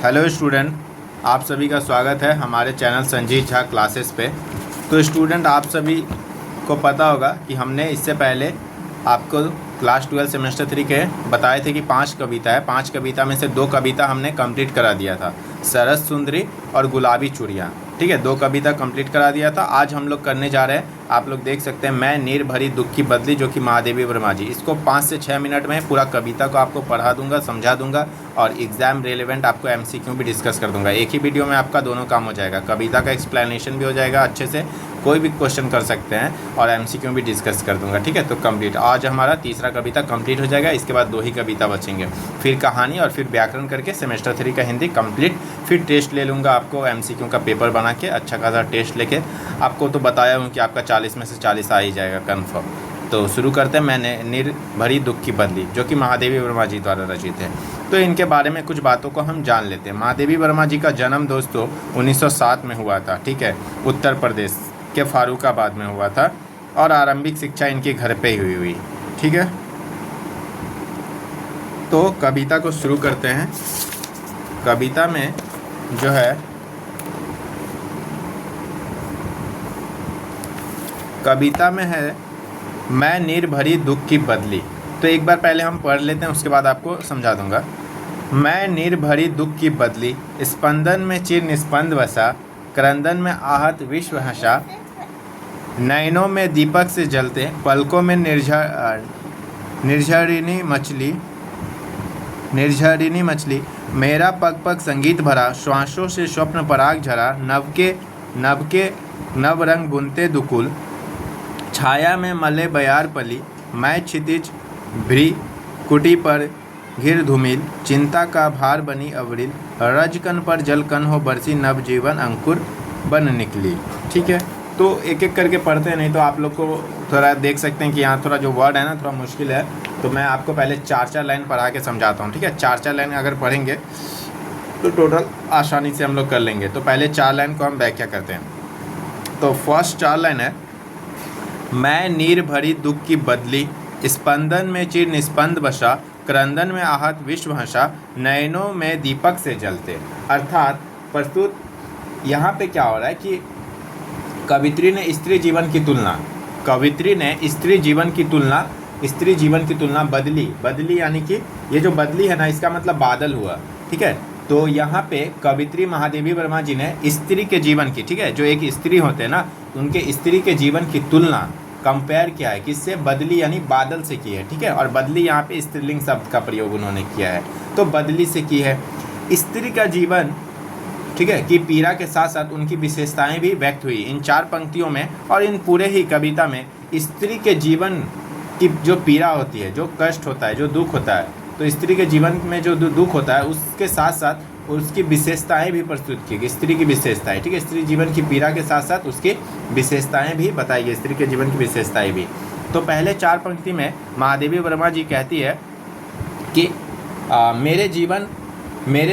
Hello student, आप सभी का स्वागत है हमारे चैनल संजीत झा क्लासेस पे। तो स्टूडेंट, आप सभी को पता होगा कि हमने इससे पहले आपको क्लास 12 सेमेस्टर 3 के बताए थे कि 5 कविता है। 5 कविता में से 2 कविता हमने कंप्लीट करा दिया था, सरस सुंदरी और गुलाबी चूड़ियाँ। ठीक है, 2 कविता कंप्लीट करा दिया था। आज हम लोग करने जा रहे हैं, आप लोग देख सकते हैं, मैं नीर भरी दुख की बदली, जो कि महादेवी वर्मा जी। इसको 5 से 6 मिनट में पूरा कविता को आपको पढ़ा दूंगा, समझा दूंगा और एग्ज़ाम रेलेवेंट आपको एमसीक्यू भी डिस्कस कर दूंगा। एक ही वीडियो में आपका दोनों काम हो जाएगा, कविता का एक्सप्लेनेशन भी हो जाएगा अच्छे से, कोई भी क्वेश्चन कर सकते हैं और एमसीक्यू भी डिस्कस कर दूंगा। ठीक है, तो कंप्लीट आज हमारा तीसरा कविता कंप्लीट हो जाएगा। इसके बाद 2 ही कविता बचेंगे, फिर कहानी और फिर व्याकरण करके सेमेस्टर 3 का हिंदी कंप्लीट। फिर टेस्ट ले लूँगा, आपको एमसीक्यू का पेपर बना के अच्छा खासा टेस्ट लेके। आपको तो बताया हूँ कि आपका 40 में से 40 आ ही जाएगा कन्फर्म। तो शुरू करते हैं। मैंने नीर भरी दुख की बदली, जो कि महादेवी वर्मा जी द्वारा रचित है। तो इनके बारे में कुछ बातों को हम जान लेते हैं। महादेवी वर्मा जी का जन्म दोस्तों 1907 में हुआ था। ठीक है, उत्तर प्रदेश के फारुखाबाद में हुआ था और आरंभिक शिक्षा इनके घर पे ही हुई। ठीक है, तो कविता को शुरू करते हैं। कविता में जो है, कविता में है मैं नीर भरी दुख की बदली। तो एक बार पहले हम पढ़ लेते हैं, उसके बाद आपको समझा दूंगा। मैं नीर भरी दुख की बदली, स्पंदन में चिर निस्पंद बसा, क्रंदन में आहत विश्व हंसा, नैनों में दीपक से जलते, पलकों में निर्झरिणी मछली, मेरा पग पग संगीत भरा, श्वासों से स्वप्न पराग झरा, नव रंग बुनते दुकुल, छाया में मले बयार पली, मैं क्षितिज भ्री कुटी पर घिर धूमिल, चिंता का भार बनी अवरिल, रजकन पर जलकन हो बरसी, नव जीवन अंकुर बन निकली। ठीक है, तो एक एक करके पढ़ते हैं, नहीं तो आप लोग को थोड़ा देख सकते हैं कि यहाँ थोड़ा जो वर्ड है ना थोड़ा मुश्किल है। तो मैं आपको पहले 4-4 लाइन पढ़ा के समझाता हूँ। ठीक है, 4-4 लाइन अगर पढ़ेंगे तो टोटल आसानी से हम लोग कर लेंगे। तो पहले 4 लाइन को हम व्याख्या करते हैं। तो फर्स्ट 4 लाइन है, मैं नीर भरी दुख की बदली, स्पंदन में चिर निस्पंद बसा, क्रंदन में आहत विश्व हंसा, नयनों में दीपक से जलते। अर्थात प्रस्तुत यहाँ पे क्या हो रहा है कि कवित्री ने स्त्री जीवन की तुलना बदली यानी कि ये जो बदली है ना, इसका मतलब बादल हुआ। ठीक है, तो यहाँ पे कवित्री महादेवी वर्मा जी ने स्त्री के जीवन की, ठीक है, जो एक स्त्री होते हैं ना, उनके स्त्री के जीवन की तुलना कंपेयर किया है किससे? बदली यानी बादल से की है। ठीक है, और बदली यहाँ पे स्त्रीलिंग शब्द का प्रयोग उन्होंने किया है, तो बदली से की है। स्त्री का जीवन, ठीक है, कि पीड़ा के साथ साथ उनकी विशेषताएं भी व्यक्त हुई इन 4 पंक्तियों में। और इन पूरे ही कविता में स्त्री के जीवन की जो पीड़ा होती है, जो कष्ट होता है, जो दुख होता है, तो स्त्री के जीवन में जो दुख होता है उसके साथ साथ उसकी विशेषताएं भी प्रस्तुत की गई, स्त्री की विशेषताएं। ठीक है, स्त्री जीवन की पीड़ा के साथ साथ उसकी विशेषताएं भी बताई गई, स्त्री के जीवन की विशेषताएं भी। तो पहले 4 पंक्ति में महादेवी वर्मा जी कहती है कि मेरे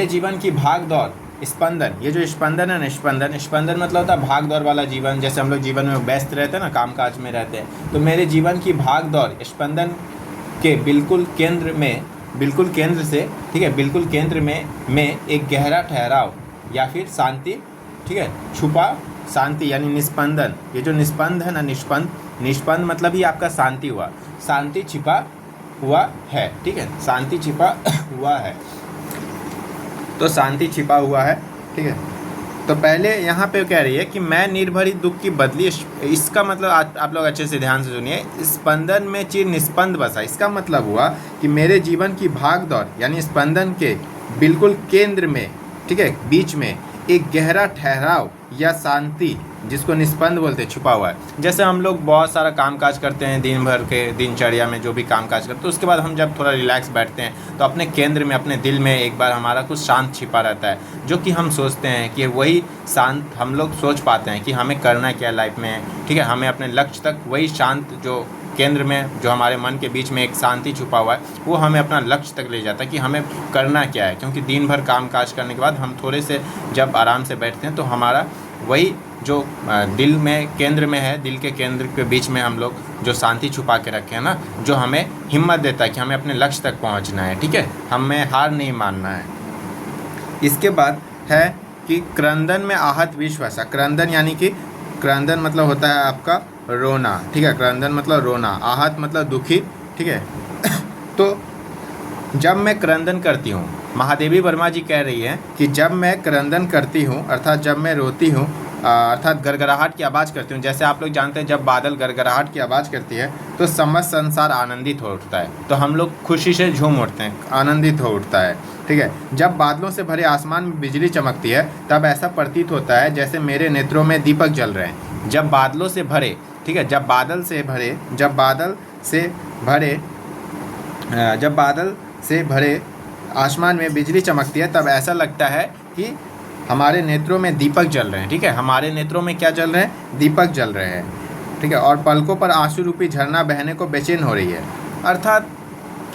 जीवन की भाग दौड़, स्पंदन, ये जो स्पंदन है ना, स्पंदन मतलब होता है भाग दौड़ वाला जीवन। जैसे हम लोग जीवन में व्यस्त रहते हैं ना, कामकाज में रहते हैं, तो मेरे जीवन की भाग दौड़ स्पंदन के बिल्कुल केंद्र से, ठीक है, बिल्कुल केंद्र में एक गहरा ठहराव या फिर शांति, ठीक है, छुपा शांति यानी निस्पंदन। ये जो निस्पंद है ना, निष्पंद मतलब ही आपका शांति हुआ, शांति छिपा हुआ है। ठीक है, शांति छिपा हुआ है, तो शांति छिपा हुआ है। ठीक है, तो पहले यहाँ पे कह रही है कि मैं नीर भरी दुख की बदली, इसका मतलब आप लोग अच्छे से ध्यान से सुनिए। स्पंदन में चिर निस्पंद बसा, इसका मतलब हुआ कि मेरे जीवन की भाग दौड़ यानी स्पंदन के बिल्कुल केंद्र में, ठीक है, बीच में एक गहरा ठहराव या शांति, जिसको निस्पंद बोलते हैं, छुपा हुआ है। जैसे हम लोग बहुत सारा कामकाज करते हैं दिन भर के दिनचर्या में, जो भी कामकाज करते हैं, तो उसके बाद हम जब थोड़ा रिलैक्स बैठते हैं तो अपने केंद्र में, अपने दिल में एक बार हमारा कुछ शांत छिपा रहता है, जो कि हम सोचते हैं कि वही शांत हम लोग सोच पाते हैं कि हमें करना क्या लाइफ में। ठीक है, हमें अपने लक्ष्य तक, वही शांत जो केंद्र में, जो हमारे मन के बीच में एक शांति छुपा हुआ है, वो हमें अपना लक्ष्य तक ले जाता है कि हमें करना क्या है। क्योंकि दिन भर काम काज करने के बाद हम थोड़े से जब आराम से बैठते हैं तो हमारा वही जो दिल में केंद्र में है, दिल के केंद्र के बीच में हम लोग जो शांति छुपा के रखे हैं ना, जो हमें हिम्मत देता है कि हमें अपने लक्ष्य तक पहुंचना है। ठीक है, हमें हार नहीं मानना है। इसके बाद है कि क्रंदन में आहत विश्वासा। क्रंदन यानी कि क्रंदन मतलब होता है आपका रोना, ठीक है। क्रंदन मतलब रोना, आहत मतलब दुखी, ठीक है। तो जब मैं क्रंदन करती हूँ, महादेवी वर्मा जी कह रही हैं कि जब मैं क्रंदन करती हूँ अर्थात जब मैं रोती हूँ अर्थात गड़गड़ाहट की आवाज़ करती हूँ। जैसे आप लोग जानते हैं जब बादल गड़गड़ाहट की आवाज़ करती है तो समस्त संसार आनंदित हो उठता है, तो हम लोग खुशी से झूम उठते हैं, आनंदित हो उठता है, ठीक है। जब बादलों से भरे आसमान में बिजली चमकती है तब ऐसा प्रतीत होता है जैसे मेरे नेत्रों में दीपक जल रहे हैं। जब बादलों से भरे, ठीक है, जब बादल से भरे आसमान में बिजली चमकती है तब ऐसा लगता है कि हमारे नेत्रों में दीपक जल रहे हैं, ठीक है। हमारे नेत्रों में क्या जल रहे हैं? दीपक जल रहे हैं, ठीक है। और पलकों पर आंसू रूपी झरना बहने को बेचैन हो रही है। अर्थात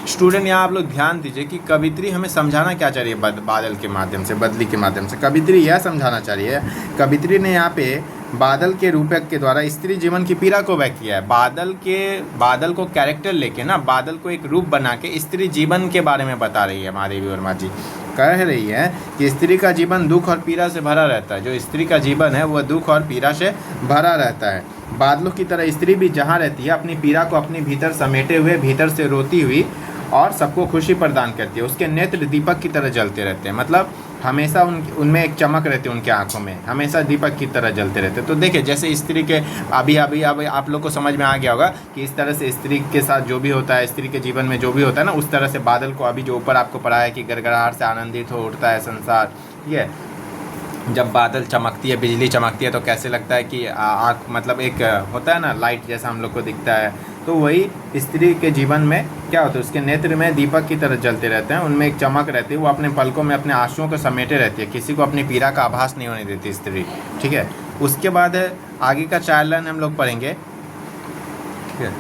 स्टूडेंट यहाँ आप लोग ध्यान दीजिए कि कवित्री हमें समझाना क्या चाह रही है बादल के माध्यम से, बदली के माध्यम से। कवित्री यह समझाना चाह रही है, कवित्री ने यहाँ पे बादल के रूपक के द्वारा स्त्री जीवन की पीड़ा को व्यक्त किया है। बादल को कैरेक्टर लेके ना, बादल को एक रूप बना के स्त्री जीवन के बारे में बता रही है महादेवी वर्मा जी। कह रही है कि स्त्री का जीवन दुख और पीड़ा से भरा रहता है। जो स्त्री का जीवन है वह दुख और पीड़ा से भरा रहता है। बादलों की तरह स्त्री भी जहाँ रहती है अपनी पीड़ा को अपने भीतर समेटे हुए, भीतर से रोती हुई और सबको खुशी प्रदान करती है। उसके नेत्र दीपक की तरह जलते रहते हैं, मतलब हमेशा उनमें एक चमक रहती है, उनके आंखों में हमेशा दीपक की तरह जलते रहते हैं। तो देखिए जैसे स्त्री के अभी आप लोग को समझ में आ गया होगा कि इस तरह से स्त्री के साथ जो भी होता है, स्त्री के जीवन में जो भी होता है ना, उस तरह से बादल को अभी जो ऊपर आपको पढ़ा है कि गड़गड़ाहट से आनंदित हो उठता है संसार, ठीक है। जब बादल चमकती है, बिजली चमकती है तो कैसे लगता है कि आँख मतलब एक होता है ना लाइट जैसा हम लोग को दिखता है। तो वही स्त्री के जीवन में क्या होता है, उसके नेत्र में दीपक की तरह जलते रहते हैं, उनमें एक चमक रहती है। वो अपने पलकों में अपने आंसुओं को समेटे रहती है, किसी को अपनी पीड़ा का आभास नहीं होने देती स्त्री, ठीक है। उसके बाद आगे का 4 लाइन हम लोग पढ़ेंगे, ठीक है।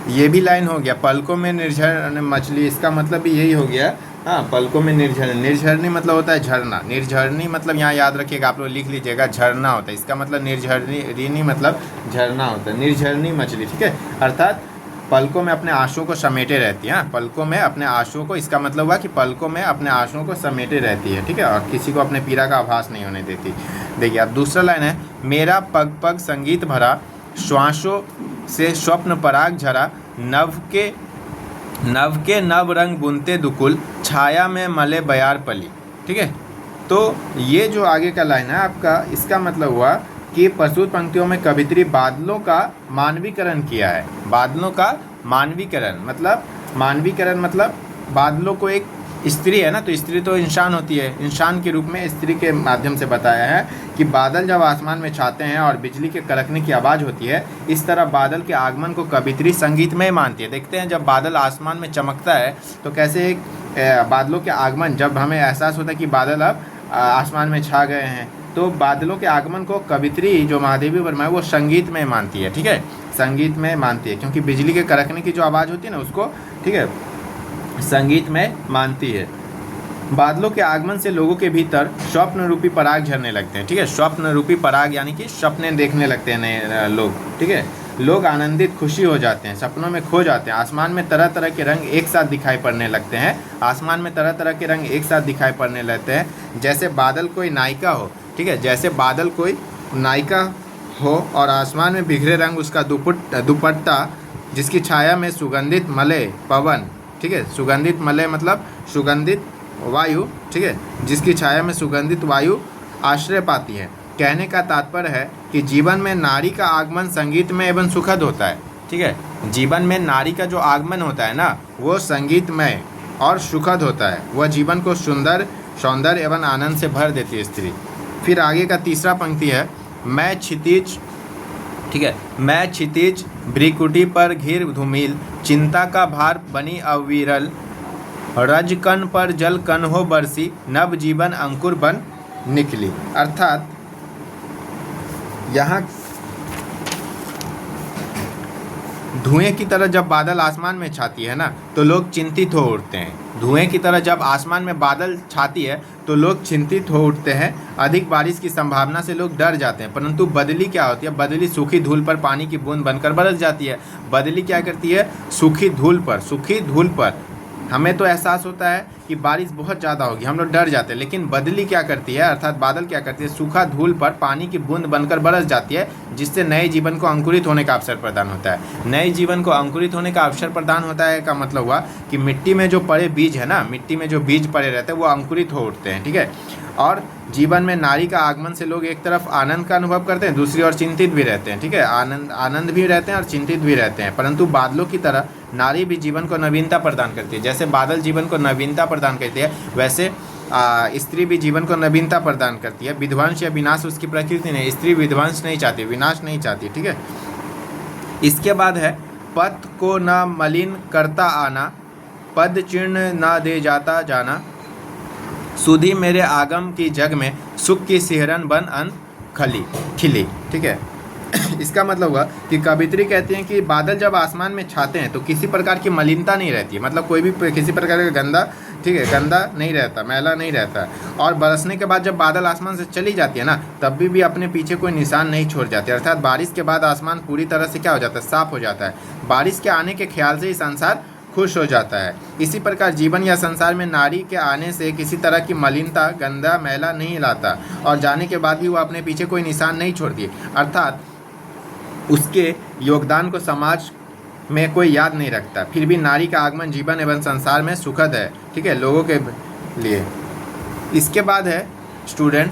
ये भी लाइन हो गया, पलकों में निर्झर मछली, इसका मतलब भी यही हो गया। हाँ, पलकों में निर्झरनी मतलब होता है झरना। निर्झरनी मतलब यहाँ याद रखिएगा, आप लोग लिख लीजिएगा, झरना होता है। इसका मतलब निर्झरनी मतलब झरना होता है, निर्झरनी मछली, ठीक है। अर्थात पलकों में अपने आंसुओं को समेटे रहती है। हाँ, पलकों में अपने आंसुओं को, इसका मतलब हुआ कि पलकों में अपने आंसुओं को समेटे रहती है, ठीक है, और किसी को अपने पीड़ा का आभास नहीं होने देती। देखिए अब दूसरा लाइन है, मेरा पग पग संगीत भरा, श्वासों से स्वप्न पराग झरा, नव के नव रंग बुनते दुकुल, छाया में मले बयार पली, ठीक है। तो ये जो आगे का लाइन है आपका, इसका मतलब हुआ कि प्रस्तुत पंक्तियों में कवित्री बादलों का मानवीकरण किया है। बादलों का मानवीकरण मतलब बादलों को, एक स्त्री है ना, तो स्त्री तो इंसान होती है, इंसान के रूप में स्त्री के माध्यम से बताया है कि बादल जब आसमान में छाते हैं और बिजली के कड़कने की आवाज़ होती है, इस तरह बादल के आगमन को कवित्री संगीतमय मानती है। देखते हैं जब बादल आसमान में चमकता है तो कैसे एक बादलों के आगमन, जब हमें एहसास होता है कि बादल अब आसमान में छा गए हैं, तो बादलों के आगमन को कवित्री जो महादेवी वर्मा है वो संगीतमय मानती है, ठीक है, संगीतमय मानती है, क्योंकि बिजली के कड़कने की जो आवाज़ होती है ना उसको, ठीक है, संगीत में मानती है। बादलों के आगमन से लोगों के भीतर स्वप्न रूपी पराग झरने लगते हैं, ठीक है। स्वप्न रूपी पराग यानी कि सपने देखने लगते हैं नए लोग, ठीक है। लोग आनंदित, खुशी हो जाते हैं, सपनों में खो जाते हैं। आसमान में तरह तरह के रंग एक साथ दिखाई पड़ने लगते हैं। आसमान में तरह तरह के रंग एक साथ दिखाई पड़ने लगते हैं, जैसे बादल कोई नायिका हो, ठीक है, जैसे बादल कोई नायिका हो और आसमान में बिखरे रंग उसका दुपट्टा, जिसकी छाया में सुगंधित मलय पवन, ठीक है, सुगंधित मलय मतलब सुगंधित वायु, ठीक है, जिसकी छाया में सुगंधित वायु आश्रय पाती है। कहने का तात्पर्य है कि जीवन में नारी का आगमन संगीतमय एवं सुखद होता है, ठीक है। जीवन में नारी का जो आगमन होता है ना वो संगीतमय और सुखद होता है। वह जीवन को सौंदर्य एवं आनंद से भर देती है स्त्री। फिर आगे का तीसरा पंक्ति है, मैं क्षितिज, ठीक है, मैं क्षितिज भ्रिकुटी पर घिर धूमिल, चिंता का भार बनी अविरल, रजकन पर जल कन हो बरसी, नव जीवन अंकुर बन निकली। अर्थात धुएं की तरह जब बादल आसमान में छाती है ना तो लोग चिंतित हो उठते हैं। धुएं की तरह जब आसमान में बादल छाती है तो लोग चिंतित हो उठते हैं। अधिक बारिश की संभावना से लोग डर जाते हैं। परंतु बदली क्या होती है? बदली सूखी धूल पर पानी की बूंद बनकर बरस जाती है। बदली क्या करती है? सूखी धूल पर हमें तो एहसास होता है कि बारिश बहुत ज़्यादा होगी, हम लोग डर जाते हैं, लेकिन बदली क्या करती है, अर्थात बादल क्या करती है? सूखा धूल पर पानी की बूंद बनकर बरस जाती है, जिससे नए जीवन को अंकुरित होने का अवसर प्रदान होता है। नए जीवन को अंकुरित होने का अवसर प्रदान होता है का मतलब हुआ कि मिट्टी में जो पड़े बीज है ना, मिट्टी में जो बीज पड़े रहते हैं वो अंकुरित हो उठते हैं, ठीक है। और जीवन में नारी का आगमन से लोग एक तरफ आनंद का अनुभव करते हैं, दूसरी ओर चिंतित भी रहते हैं, ठीक है। आनंद भी रहते हैं और चिंतित भी रहते हैं। परंतु बादलों की तरह नारी भी जीवन को नवीनता प्रदान करती है। जैसे बादल जीवन को नवीनता प्रदान करती है, वैसे स्त्री भी जीवन को नवीनता प्रदान करती है। विध्वंस या विनाश उसकी प्रकृति नहीं। स्त्री विध्वंस नहीं चाहती, विनाश नहीं चाहती, ठीक है। इसके बाद है पथ को न मलिन करता आना, पद चिन्ह न दे जाता जाना, सुधी मेरे आगम की जग में सुख की सिहरन बन अन खिली, ठीक है। इसका मतलब हुआ कि कवित्री कहती हैं कि बादल जब आसमान में छाते हैं तो किसी प्रकार की मलिनता नहीं रहती है, मतलब कोई भी किसी प्रकार का गंदा, ठीक है, गंदा नहीं रहता, मैला नहीं रहता है। और बरसने के बाद जब बादल आसमान से चली जाती है ना, तब भी अपने पीछे कोई निशान नहीं छोड़ जाती। अर्थात बारिश के बाद आसमान पूरी तरह से क्या हो जाता है? साफ हो जाता है। बारिश के आने के ख्याल से ही संसार खुश हो जाता है। इसी प्रकार जीवन या संसार में नारी के आने से किसी तरह की मलिनता, गंदा, मैला नहीं लाता, और जाने के बाद भी वो अपने पीछे कोई निशान नहीं छोड़ती। अर्थात उसके योगदान को समाज में कोई याद नहीं रखता। फिर भी नारी का आगमन जीवन एवं संसार में सुखद है, ठीक है, लोगों के लिए। इसके बाद है स्टूडेंट,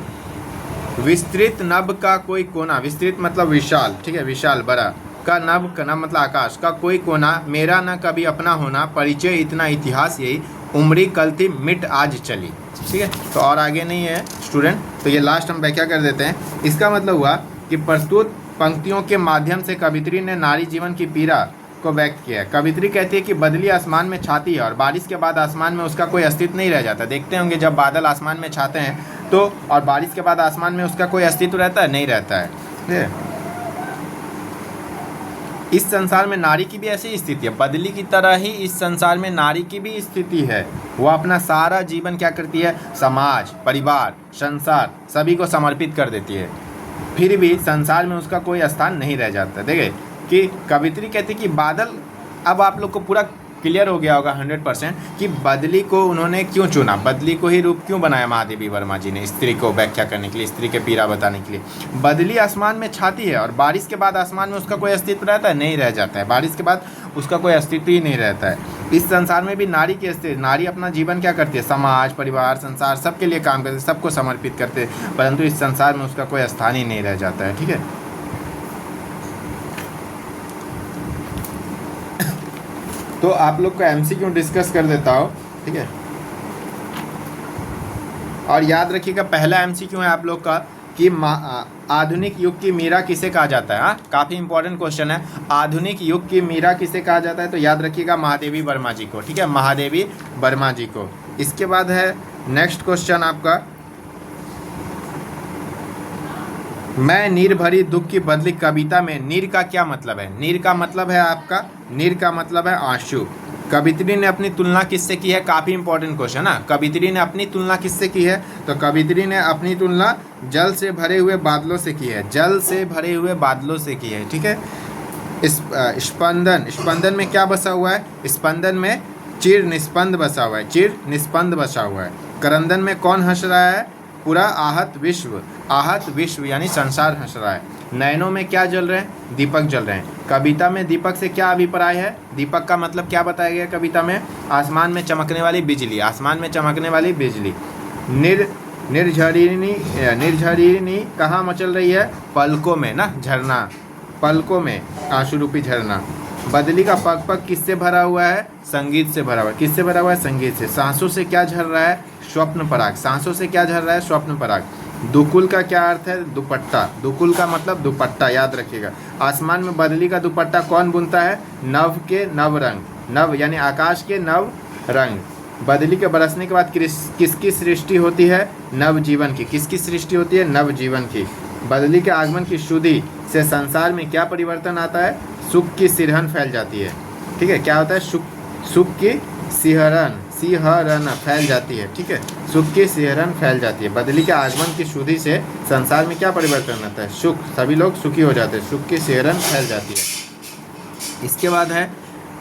विस्तृत नभ का कोई कोना, विस्तृत मतलब विशाल, ठीक है, विशाल बड़ा, का नभ मतलब आकाश का कोई कोना, मेरा न कभी अपना होना, परिचय इतना इतिहास यही, उम्री कल थी मिट आज चली, ठीक है। तो और आगे नहीं है स्टूडेंट, तो ये लास्ट हम व्याख्या कर देते हैं। इसका मतलब हुआ कि प्रस्तुत पंक्तियों के माध्यम से कवित्री ने नारी जीवन की पीड़ा को व्यक्त किया है। कवित्री कहती है कि बदली आसमान में छाती है और बारिश के बाद आसमान में उसका कोई अस्तित्व नहीं रह जाता। देखते होंगे जब बादल आसमान में छाते हैं तो, और बारिश के बाद आसमान में उसका कोई अस्तित्व रहता है? नहीं रहता है। इस संसार में नारी की भी ऐसी स्थिति है, बदली की तरह ही इस संसार में नारी की भी स्थिति है। वो अपना सारा जीवन क्या करती है? समाज, परिवार, संसार सभी को समर्पित कर देती है, फिर भी संसार में उसका कोई स्थान नहीं रह जाता। देखिए कि कवित्री कहती कि बादल, अब आप लोग को पूरा क्लियर हो गया होगा 100% कि बदली को उन्होंने क्यों चुना, बदली को ही रूप क्यों बनाया महादेवी वर्मा जी ने, स्त्री को व्याख्या करने के लिए, स्त्री के पीड़ा बताने के लिए। बदली आसमान में छाती है और बारिश के बाद आसमान में उसका कोई अस्तित्व रहता है? नहीं रह जाता है। बारिश के बाद उसका कोई अस्तित्व ही नहीं रहता है। इस संसार में भी नारी की स्थिति, नारी अपना जीवन क्या करती है? समाज, परिवार, संसार सबके लिए काम करते, सबको समर्पित करते, परंतु इस संसार में उसका कोई स्थान ही नहीं रह जाता है, ठीक है। तो आप लोग को एमसीक्यू डिस्कस कर देता हूँ, ठीक है। और याद रखिएगा पहला एमसीक्यू है आप लोग का कि आधुनिक युग की मीरा किसे कहा जाता है। हाँ, काफ़ी इंपॉर्टेंट क्वेश्चन है। आधुनिक युग की मीरा किसे कहा जाता है? तो याद रखिएगा महादेवी वर्मा जी को, ठीक है, महादेवी वर्मा जी को। इसके बाद है नेक्स्ट क्वेश्चन आपका, मैं नीर भरी दुख की बदली कविता में, नीर का क्या मतलब है? नीर का मतलब है आपका, नीर का मतलब है आंसू। कवित्री ने अपनी तुलना किससे की है? काफ़ी इंपॉर्टेंट क्वेश्चन है। कवित्री ने अपनी तुलना किससे की है? तो कवित्री ने अपनी तुलना जल से भरे हुए बादलों से की है, जल से भरे हुए बादलों से की है, ठीक है। स्पंदन, स्पंदन में क्या बसा हुआ है? स्पंदन में चिर निस्पंद बसा हुआ है, चिर निस्पंद बसा हुआ है। करंदन में कौन हंस रहा है? पूरा आहत विश्व, आहत विश्व यानी संसार हंस रहा है। नयनों में क्या जल रहे हैं? दीपक जल रहे हैं। कविता में दीपक से क्या अभिप्राय है? दीपक का मतलब क्या बताया गया कविता में? आसमान में चमकने वाली बिजली, आसमान में चमकने वाली बिजली। निर्झरिणी कहाँ मचल रही है? पलकों में ना, झरना, पलकों में आंसू रूपी झरना। बदली का पग पग किससे भरा हुआ है? संगीत से भरा हुआ है। किससे भरा हुआ है? संगीत से। सांसों से क्या झर रहा है? स्वप्न पराग। सांसों से क्या झर रहा है? स्वप्न पराग। दुकुल का क्या अर्थ है? दुपट्टा। दुकुल का मतलब दुपट्टा, याद रखिएगा। आसमान में बदली का दुपट्टा कौन बुनता है? नभ के नव रंग, नव यानी आकाश के नव रंग। बदली के बरसने के बाद किसकी सृष्टि होती है? नव जीवन की। किसकी सृष्टि होती है? नव जीवन की। बदली के आगमन की शुद्धि से संसार में क्या परिवर्तन आता है? सुख की सिरहन फैल जाती है। ठीक है, क्या होता है? सुख की सिहरन फैल जाती है। ठीक है, सुख की सिहरन फैल जाती है। बदली के आगमन की शुद्धि से संसार में क्या परिवर्तन आता है? सुख, सभी लोग सुखी हो जाते हैं। सुख की सिहरन फैल जाती है। इसके बाद है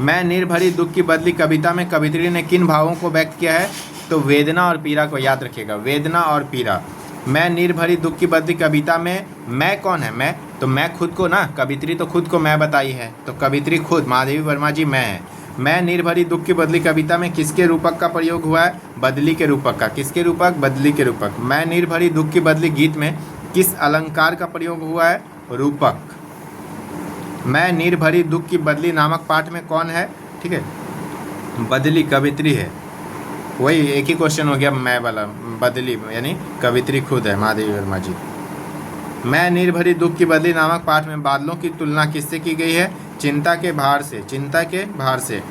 मैं निर्भरी दुख की बदली कविता में कवित्री ने किन भावों को व्यक्त किया है? तो वेदना और पीड़ा को याद रखिएगा, वेदना और पीड़ा। मैं निर्भरी दुख की बदली कविता में मैं कौन है? मैं, तो मैं खुद को ना, कवित्री तो खुद को मैं बताई है, तो कवित्री खुद महादेवी वर्मा जी मैं है। मैं निर्भरी दुख की बदली कविता में किसके रूपक का प्रयोग हुआ है? बदली के रूपक का। किसके रूपक? बदली के रूपक। मैं निर्भरी दुख की बदली गीत में किस अलंकार का प्रयोग हुआ है? रूपक। मैं निर्भरी दुख की बदली नामक पाठ में कौन है? ठीक है, बदली कवित्री है। वही एक ही क्वेश्चन हो गया मैं वाला, बदली यानी कवित्री खुद है महादेवी वर्मा जी। मैं निर्भरी दुख की बदली नामक पाठ में बादलों की तुलना किससे की गई है? चिंता के भार से। चिंता के भार से।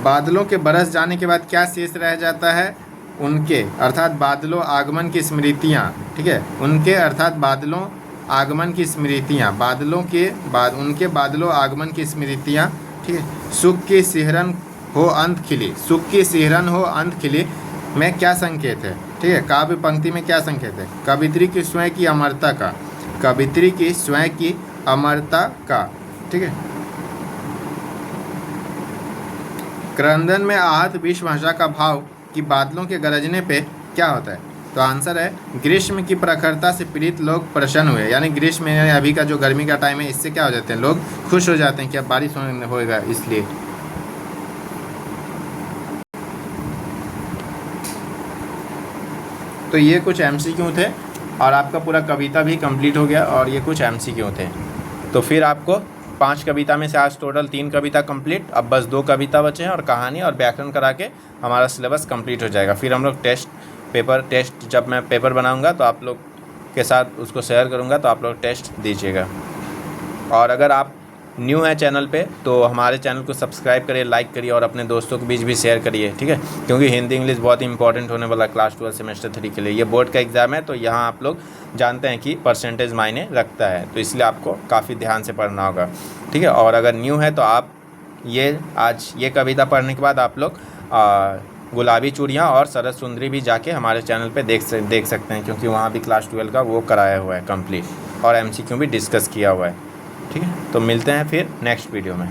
बादलों के बरस जाने के बाद क्या शेष रह जाता है? उनके अर्थात बादलों आगमन की स्मृतियाँ। ठीक है, उनके अर्थात बादलों आगमन की स्मृतियाँ। बादलों के बाद उनके बादलों आगमन की स्मृतियाँ। ठीक है, सुख की सिहरन हो अंत खिली। सुख की सिहरन हो अंत खिली में क्या संकेत है? ठीक है, काव्य पंक्ति में क्या संकेत है? कवित्री की स्वयं की अमरता का। कवित्री की स्वयं की अमरता का। ठीक है, क्रंदन में आहत विश्व भाषा का भाव कि बादलों के गरजने पे क्या होता है? तो आंसर है ग्रीष्म की प्रखरता से पीड़ित लोग प्रसन्न हुए। यानी ग्रीष्म यानी अभी का जो गर्मी का टाइम है, इससे क्या हो जाते हैं? लोग खुश हो जाते हैं कि अब बारिश होएगा, इसलिए। तो ये कुछ एमसीक्यू थे और आपका पूरा कविता भी कंप्लीट हो गया और ये कुछ एमसीक्यू थे। तो फिर आपको 5 कविता में से आज टोटल 3 कविता कंप्लीट, अब बस 2 कविता बचे हैं और कहानी और व्याकरण करा के हमारा सिलेबस कंप्लीट हो जाएगा। फिर हम लोग टेस्ट जब मैं पेपर बनाऊंगा तो आप लोग के साथ उसको शेयर करूंगा, तो आप लोग टेस्ट दीजिएगा। और अगर आप न्यू है चैनल पे तो हमारे चैनल को सब्सक्राइब करिए, लाइक करिए और अपने दोस्तों के बीच भी शेयर करिए। ठीक है, क्योंकि हिंदी इंग्लिश बहुत ही इंपॉर्टेंट होने वाला क्लास 12 सेमेस्टर 3 के लिए। ये बोर्ड का एग्ज़ाम है, तो यहाँ आप लोग जानते हैं कि परसेंटेज मायने रखता है, तो इसलिए आपको काफ़ी ध्यान से पढ़ना होगा। ठीक है, और अगर न्यू है तो आप आज ये कविता पढ़ने के बाद आप लोग गुलाबी चूड़ियाँ और सरस सुंदरी भी जाके हमारे चैनल पे देख सकते हैं, क्योंकि वहाँ भी क्लास 12 का वो कराया हुआ है कंप्लीट और एमसीक्यू भी डिस्कस किया हुआ है। ठीक है, तो मिलते हैं फिर नेक्स्ट वीडियो में।